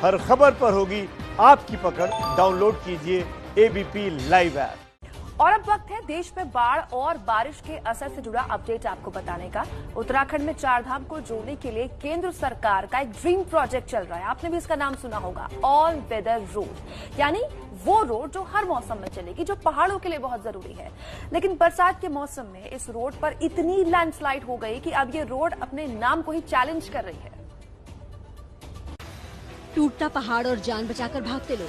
हर खबर पर होगी आपकी पकड़। डाउनलोड कीजिए एबीपी लाइव ऐप। और अब वक्त है देश में बाढ़ और बारिश के असर से जुड़ा अपडेट आपको बताने का। उत्तराखंड में चारधाम को जोड़ने के लिए केंद्र सरकार का एक ड्रीम प्रोजेक्ट चल रहा है। आपने भी इसका नाम सुना होगा, ऑल वेदर रोड, यानी वो रोड जो हर मौसम में चलेगी, जो पहाड़ों के लिए बहुत जरूरी है। लेकिन बरसात के मौसम में इस रोड पर इतनी लैंडस्लाइड हो गई कि अब ये रोड अपने नाम को ही चैलेंज कर रही है। टूटता पहाड़ और जान बचाकर भागते लोग,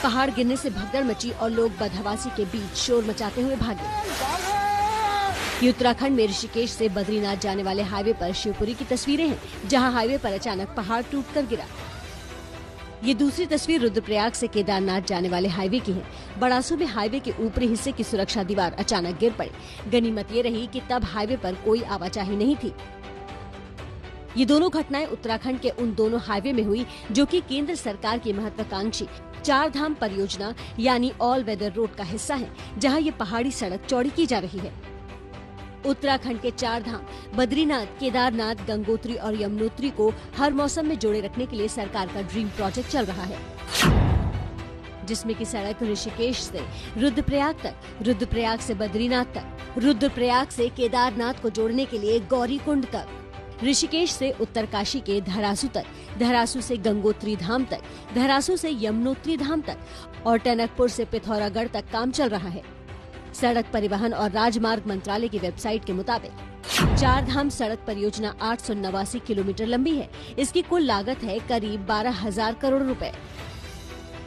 पहाड़ गिरने से भगदड़ मची और लोग बदहवासी के बीच शोर मचाते हुए भागे। ये उत्तराखंड में ऋषिकेश से बद्रीनाथ जाने वाले हाईवे पर शिवपुरी की तस्वीरें हैं, जहां हाईवे पर अचानक पहाड़ टूटकर गिरा। ये दूसरी तस्वीर रुद्रप्रयाग से केदारनाथ जाने वाले हाईवे की है। बड़ासू में हाईवे के ऊपरी हिस्से की सुरक्षा दीवार अचानक गिर पड़ी। गनीमत ये रही कि तब हाईवे पर कोई आवाजाही नहीं थी। ये दोनों घटनाएं उत्तराखंड के उन दोनों हाईवे में हुई जो कि केंद्र सरकार की महत्वाकांक्षी चारधाम परियोजना यानी ऑल वेदर रोड का हिस्सा है, जहां ये पहाड़ी सड़क चौड़ी की जा रही है। उत्तराखंड के चारधाम बद्रीनाथ, केदारनाथ, गंगोत्री और यमुनोत्री को हर मौसम में जोड़े रखने के लिए सरकार का ड्रीम प्रोजेक्ट चल रहा है, जिसमें की सड़क ऋषिकेश से रुद्रप्रयाग तक, रुद्रप्रयाग से बद्रीनाथ तक, रुद्रप्रयाग से केदारनाथ को जोड़ने के लिए गौरीकुंड तक, ऋषिकेश से उत्तरकाशी के धरासू तक, धरासू से गंगोत्री धाम तक, धरासू से यमुनोत्री धाम तक और टनकपुर से पिथौरागढ़ तक काम चल रहा है। सड़क परिवहन और राजमार्ग मंत्रालय की वेबसाइट के मुताबिक चारधाम सड़क परियोजना 889 किलोमीटर लंबी है। इसकी कुल लागत है करीब 12,000 करोड़ रुपए।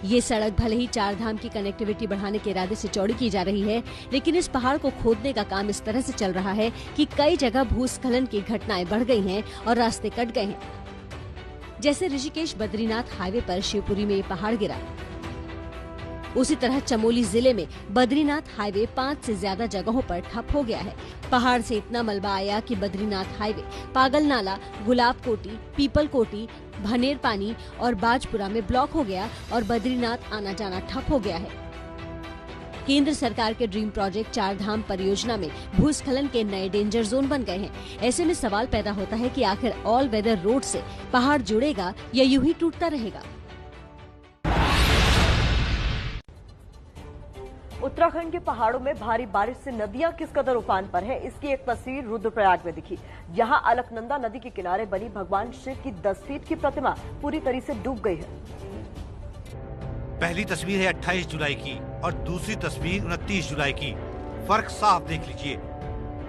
ये सड़क भले ही चारधाम की कनेक्टिविटी बढ़ाने के इरादे से चौड़ी की जा रही है, लेकिन इस पहाड़ को खोदने का काम इस तरह से चल रहा है कि कई जगह भूस्खलन की घटनाएं बढ़ गई हैं और रास्ते कट गए हैं। जैसे ऋषिकेश बद्रीनाथ हाईवे पर शिवपुरी में ये पहाड़ गिरा, उसी तरह चमोली जिले में बद्रीनाथ हाईवे 5 से ज्यादा जगहों पर ठप हो गया है। पहाड़ से इतना मलबा आया कि बद्रीनाथ हाईवे पागल नाला, गुलाब कोटी, पीपल कोटी, भनेर पानी और बाजपुरा में ब्लॉक हो गया और बद्रीनाथ आना जाना ठप हो गया है। केंद्र सरकार के ड्रीम प्रोजेक्ट चारधाम परियोजना में भूस्खलन के नए डेंजर जोन बन गए हैं। ऐसे में सवाल पैदा होता है कि आखिर ऑल वेदर रोड से पहाड़ जुड़ेगा या यूं ही टूटता रहेगा। उत्तराखंड के पहाड़ों में भारी बारिश से नदियां किस कदर उफान पर है, इसकी एक तस्वीर रुद्रप्रयाग में दिखी। यहां अलकनंदा नदी के किनारे बनी भगवान शिव की 10 फीट की प्रतिमा पूरी तरह से डूब गई है। पहली तस्वीर है 28 जुलाई की और दूसरी तस्वीर 29 जुलाई की। फर्क साफ देख लीजिए।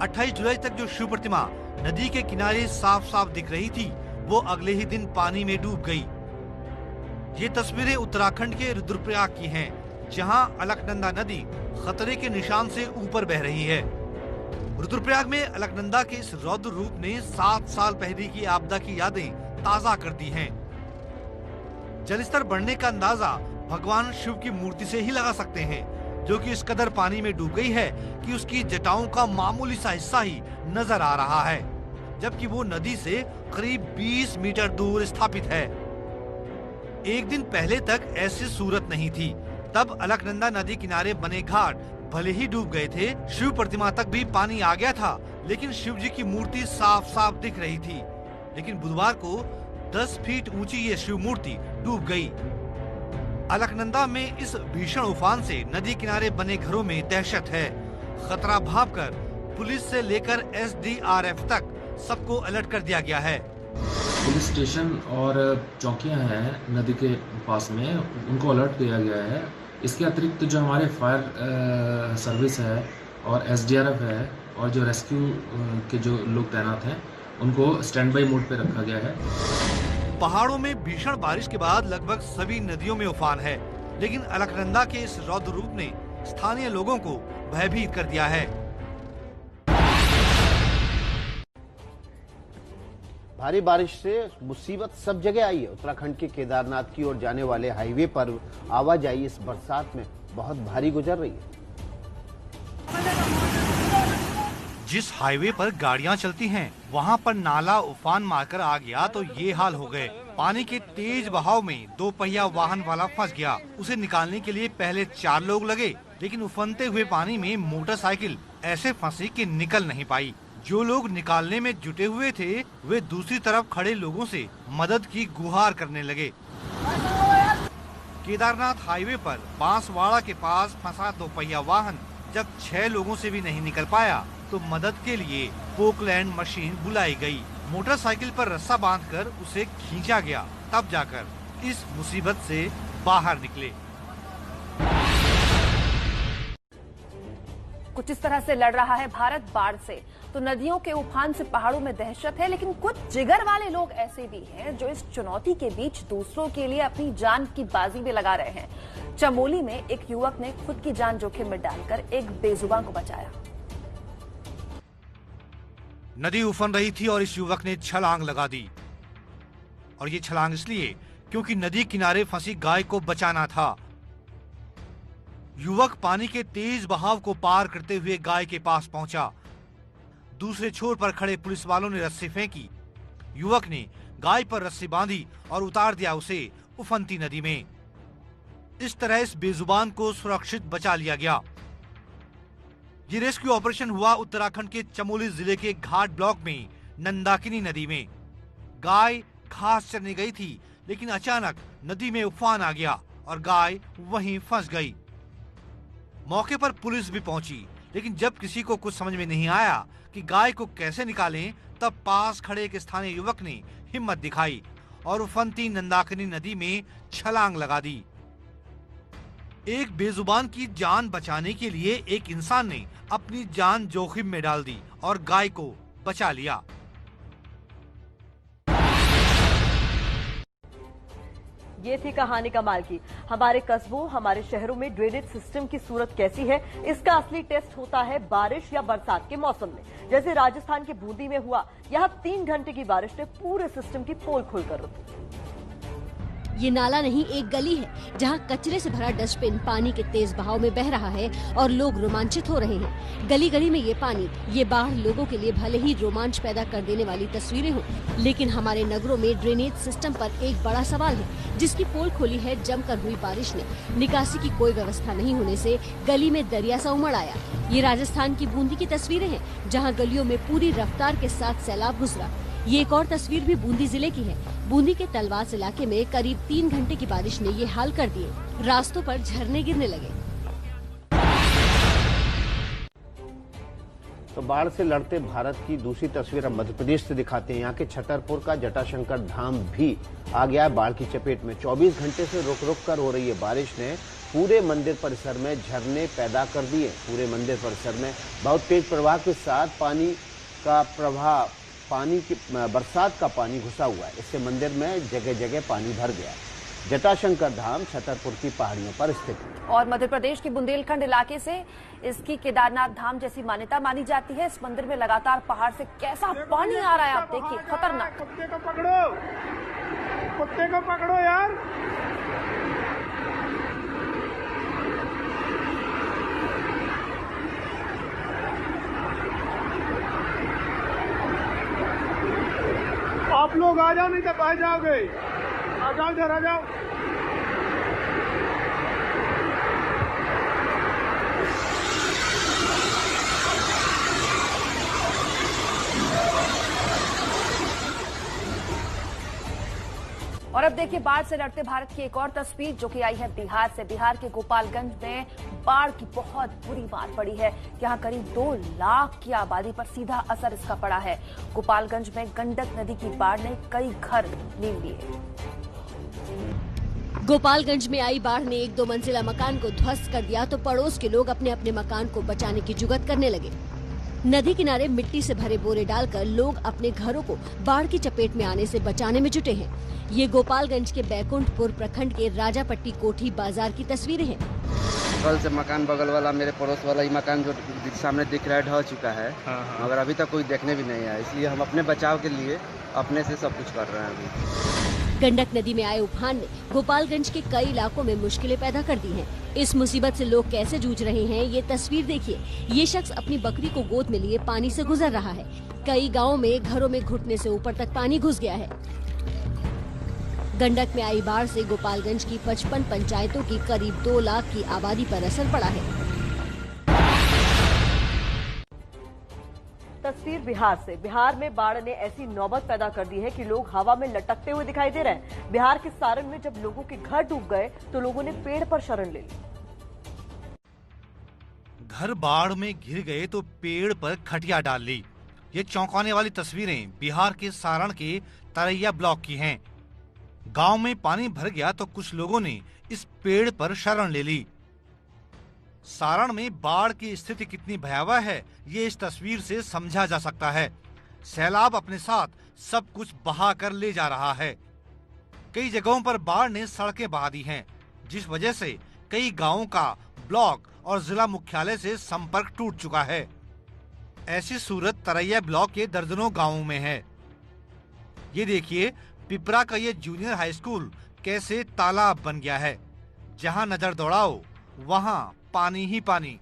28 जुलाई तक जो शिव प्रतिमा नदी के किनारे साफ साफ दिख रही थी, वो अगले ही दिन पानी में डूब गई। ये तस्वीरें उत्तराखंड के रुद्रप्रयाग की हैं, जहां अलकनंदा नदी खतरे के निशान से ऊपर बह रही है। रुद्रप्रयाग में अलकनंदा के इस रौद्र रूप ने 7 साल पहले की आपदा की यादें ताजा कर दी हैं। जलस्तर बढ़ने का अंदाजा भगवान शिव की मूर्ति से ही लगा सकते हैं, जो कि इस कदर पानी में डूब गई है कि उसकी जटाओं का मामूली सा हिस्सा ही नजर आ रहा है, जबकि वो नदी से करीब 20 मीटर दूर स्थापित है। एक दिन पहले तक ऐसी सूरत नहीं थी। तब अलकनंदा नदी किनारे बने घाट भले ही डूब गए थे, शिव प्रतिमा तक भी पानी आ गया था, लेकिन शिव जी की मूर्ति साफ साफ दिख रही थी। लेकिन बुधवार को 10 फीट ऊंची ये शिव मूर्ति डूब गई। अलकनंदा में इस भीषण उफान से नदी किनारे बने घरों में दहशत है। खतरा भांपकर पुलिस से लेकर SDRF तक सबको अलर्ट कर दिया गया है। पुलिस स्टेशन और चौकियां हैं नदी के पास में, उनको अलर्ट किया गया है। इसके अतिरिक्त जो हमारे फायर सर्विस है और SDRF है और जो रेस्क्यू के जो लोग तैनात हैं, उनको स्टैंड बाई मोड पे रखा गया है। पहाड़ों में भीषण बारिश के बाद लगभग सभी नदियों में उफान है, लेकिन अलकनंदा के इस रौद्र रूप ने स्थानीय लोगों को भयभीत कर दिया है। भारी बारिश से मुसीबत सब जगह आई है। उत्तराखंड के केदारनाथ की ओर जाने वाले हाईवे पर आवाजाही इस बरसात में बहुत भारी गुजर रही है। जिस हाईवे पर गाड़ियां चलती हैं, वहां पर नाला उफान मारकर आ गया तो ये हाल हो गए। पानी के तेज बहाव में 2 पहिया वाहन वाला फंस गया। उसे निकालने के लिए पहले 4 लोग लगे, लेकिन उफनते हुए पानी में मोटरसाइकिल ऐसे फंसी कि निकल नहीं पाई। जो लोग निकालने में जुटे हुए थे वे दूसरी तरफ खड़े लोगों से मदद की गुहार करने लगे। केदारनाथ हाईवे पर बांसवाड़ा के पास फंसा दोपहिया वाहन जब 6 लोगों से भी नहीं निकल पाया तो मदद के लिए पोकलैंड मशीन बुलाई गई। मोटरसाइकिल पर रस्सा बांधकर उसे खींचा गया, तब जाकर इस मुसीबत से बाहर निकले। कुछ इस तरह से लड़ रहा है भारत बाढ़ से। तो नदियों के उफान से पहाड़ों में दहशत है, लेकिन कुछ जिगर वाले लोग ऐसे भी हैं जो इस चुनौती के बीच दूसरों के लिए अपनी जान की बाजी में लगा रहे हैं। चमोली में एक युवक ने खुद की जान जोखिम में डालकर एक बेजुबान को बचाया। नदी उफन रही थी और इस युवक ने छलांग लगा दी, और ये छलांग इसलिए क्योंकि नदी किनारे फंसी गाय को बचाना था। युवक पानी के तेज बहाव को पार करते हुए गाय के पास पहुंचा। दूसरे छोर पर खड़े पुलिस वालों ने रस्सी फेंकी। युवक ने गाय पर रस्सी बांधी और उतार दिया उसे उफनती नदी में। इस तरह इस बेजुबान को सुरक्षित बचा लिया गया। ये रेस्क्यू ऑपरेशन हुआ उत्तराखंड के चमोली जिले के घाट ब्लॉक में नंदाकिनी नदी में। गाय घास चरने गई थी, लेकिन अचानक नदी में उफान आ गया और गाय वहीं फंस गई। मौके पर पुलिस भी पहुंची, लेकिन जब किसी को कुछ समझ में नहीं आया कि गाय को कैसे निकालें, तब पास खड़े एक स्थानीय युवक ने हिम्मत दिखाई और उफनती नंदाकिनी नदी में छलांग लगा दी। एक बेजुबान की जान बचाने के लिए एक इंसान ने अपनी जान जोखिम में डाल दी और गाय को बचा लिया। ये थी कहानी कमाल की। हमारे कस्बों, हमारे शहरों में ड्रेनेज सिस्टम की सूरत कैसी है, इसका असली टेस्ट होता है बारिश या बरसात के मौसम में। जैसे राजस्थान के बूंदी में हुआ, यहाँ 3 घंटे की बारिश ने पूरे सिस्टम की पोल खोलकर रख दी। ये नाला नहीं, एक गली है जहाँ कचरे से भरा डस्टबिन पानी के तेज बहाव में बह रहा है और लोग रोमांचित हो रहे हैं। गली गली में ये पानी, ये बाढ़ लोगों के लिए भले ही रोमांच पैदा कर देने वाली तस्वीरें हों, लेकिन हमारे नगरों में ड्रेनेज सिस्टम पर एक बड़ा सवाल है, जिसकी पोल खोली है जमकर हुई बारिश ने। निकासी की कोई व्यवस्था नहीं होने से गली में दरिया सा उमड़ आया। ये राजस्थान की बूंदी की तस्वीरें हैं, जहाँ गलियों में पूरी रफ्तार के साथ सैलाब गुजरा। ये एक और तस्वीर भी बूंदी जिले की है। बूंदी के तलवास इलाके में करीब 3 घंटे की बारिश ने ये हाल कर दिए, रास्तों पर झरने गिरने लगे। तो बाढ़ से लड़ते भारत की दूसरी तस्वीर हम मध्य प्रदेश से दिखाते हैं। यहाँ के छतरपुर का जटाशंकर धाम भी आ गया है बाढ़ की चपेट में। 24 घंटे से रुक रुक कर हो रही है बारिश ने पूरे मंदिर परिसर में झरने पैदा कर दिए। पूरे मंदिर परिसर में बहुत तेज प्रवाह के साथ पानी का प्रवाह, पानी की बरसात का पानी घुसा हुआ है। इससे मंदिर में जगह जगह पानी भर गया। जटाशंकर धाम छतरपुर की पहाड़ियों पर स्थित है और मध्य प्रदेश के बुंदेलखंड इलाके से इसकी केदारनाथ धाम जैसी मान्यता मानी जाती है। इस मंदिर में लगातार पहाड़ से कैसा पानी आ रहा है, आप देखिए, खतरनाक। कुत्ते को पकड़ो, कुत्ते को पकड़ो यार। आप लोग आ जाओ, नहीं तो बह जाओगे। आ जाओ, इधर आ जाओ। और अब देखिए बाढ़ से लड़ते भारत की एक और तस्वीर जो कि आई है बिहार से। बिहार के गोपालगंज में बाढ़ की बहुत बुरी मार पड़ी है। यहाँ करीब 2 लाख की आबादी पर सीधा असर इसका पड़ा है। गोपालगंज में गंडक नदी की बाढ़ ने कई घर नील लिए। गोपालगंज में आई बाढ़ ने 1-2 मंजिला मकान को ध्वस्त कर दिया तो पड़ोस के लोग अपने अपने मकान को बचाने की जुगत करने लगे। नदी किनारे मिट्टी से भरे बोरे डालकर लोग अपने घरों को बाढ़ की चपेट में आने से बचाने में जुटे हैं। ये गोपालगंज के बैकुंठपुर प्रखंड के राजापट्टी कोठी बाजार की तस्वीरें हैं। कल से मकान बगल वाला, मेरे पड़ोस वाला, ये मकान जो सामने दिख रहा है ढह चुका है, मगर अभी तक कोई देखने भी नहीं आया। इसलिए हम अपने बचाव के लिए अपने से सब कुछ कर रहे हैं। अभी गंडक नदी में आए उफान ने गोपालगंज के कई इलाकों में मुश्किलें पैदा कर दी हैं। इस मुसीबत से लोग कैसे जूझ रहे हैं, ये तस्वीर देखिए। ये शख्स अपनी बकरी को गोद में लिए पानी से गुजर रहा है। कई गाँव में घरों में घुटने से ऊपर तक पानी घुस गया है। गंडक में आई बाढ़ से गोपालगंज की 55 पंचायतों की करीब 2 लाख की आबादी पर असर पड़ा है। तस्वीर बिहार से। बिहार में बाढ़ ने ऐसी नौबत पैदा कर दी है कि लोग हवा में लटकते हुए दिखाई दे रहे हैं। बिहार के सारण में जब लोगों के घर डूब गए तो लोगों ने पेड़ पर शरण ले ली। घर बाढ़ में घिर गए तो पेड़ पर खटिया डाल ली। ये चौंकाने वाली तस्वीरें बिहार के सारण के तरैया ब्लॉक की हैं। गांव में पानी भर गया तो कुछ लोगों ने इस पेड़ पर शरण ले ली। सारण में बाढ़ की स्थिति कितनी भयावह है ये इस तस्वीर से समझा जा सकता है। सैलाब अपने साथ सब कुछ बहा कर ले जा रहा है। कई जगहों पर बाढ़ ने सड़कें बहा दी हैं, जिस वजह से कई गांवों का ब्लॉक और जिला मुख्यालय से संपर्क टूट चुका है। ऐसी सूरत तरैया ब्लॉक के दर्जनों गांवों में है। ये देखिए पिपरा का ये जूनियर हाई स्कूल कैसे तालाब बन गया है। जहां नजर दौड़ाओ वहां पानी ही पानी।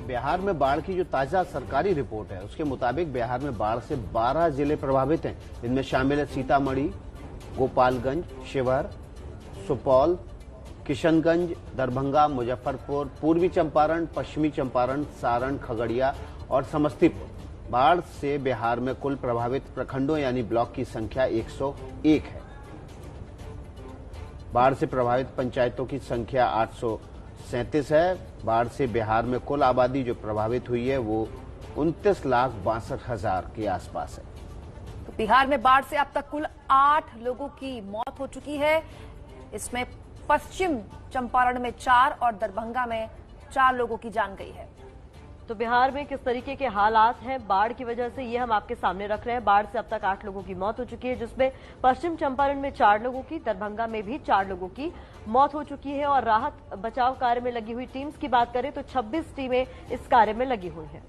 बिहार में बाढ़ की जो ताजा सरकारी रिपोर्ट है उसके मुताबिक बिहार में बाढ़ से 12 जिले प्रभावित हैं। इनमें शामिल है सीतामढ़ी, गोपालगंज, शिवहर, सुपौल, किशनगंज, दरभंगा, मुजफ्फरपुर, पूर्वी चंपारण, पश्चिमी चंपारण, सारण, खगड़िया और समस्तीपुर। बाढ़ से बिहार में कुल प्रभावित प्रखंडों यानी ब्लॉक की संख्या 101 है। बाढ़ से प्रभावित पंचायतों की संख्या 837 है। बाढ़ से बिहार में कुल आबादी जो प्रभावित हुई है वो 29,62,000 के आसपास है। तो बिहार में बाढ़ से अब तक कुल 8 लोगों की मौत हो चुकी है। इसमें पश्चिम चंपारण में 4 और दरभंगा में 4 लोगों की जान गई है। तो बिहार में किस तरीके के हालात हैं बाढ़ की वजह से, ये हम आपके सामने रख रहे हैं। बाढ़ से अब तक 8 लोगों की मौत हो चुकी है, जिसमें पश्चिम चंपारण में 4 लोगों की, दरभंगा में भी 4 लोगों की मौत हो चुकी है। और राहत बचाव कार्य में लगी हुई टीम्स की बात करें तो 26 टीमें इस कार्य में लगी हुई हैं।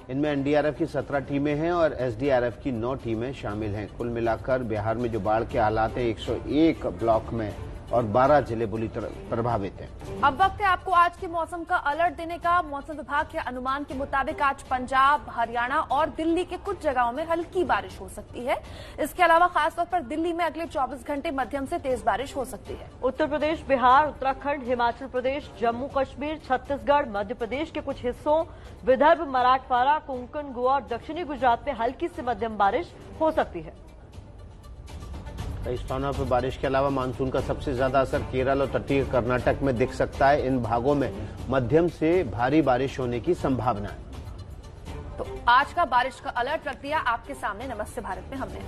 इनमें एनडीआरएफ की 17 टीमें हैं और एसडीआरएफ की 9 टीमें शामिल हैं। कुल मिलाकर बिहार में जो बाढ़ के हालात हैं 101 ब्लॉक में और 12 जिले बुरी तरह प्रभावित हैं। अब वक्त है आपको आज के मौसम का अलर्ट देने का। मौसम विभाग के अनुमान के मुताबिक आज पंजाब, हरियाणा और दिल्ली के कुछ जगहों में हल्की बारिश हो सकती है। इसके अलावा खासतौर पर दिल्ली में अगले 24 घंटे मध्यम से तेज बारिश हो सकती है। उत्तर प्रदेश, बिहार, उत्तराखंड, हिमाचल प्रदेश, जम्मू कश्मीर, छत्तीसगढ़, मध्य प्रदेश के कुछ हिस्सों, विदर्भ, मराठवाड़ा, कोंकण, गोवा और दक्षिणी गुजरात में हल्की से मध्यम बारिश हो सकती है। कई स्थानों पर बारिश के अलावा मानसून का सबसे ज्यादा असर केरल और तटीय कर्नाटक में दिख सकता है। इन भागों में मध्यम से भारी बारिश होने की संभावना है। तो आज का बारिश का अलर्ट रख दिया आपके सामने नमस्ते भारत में हमने।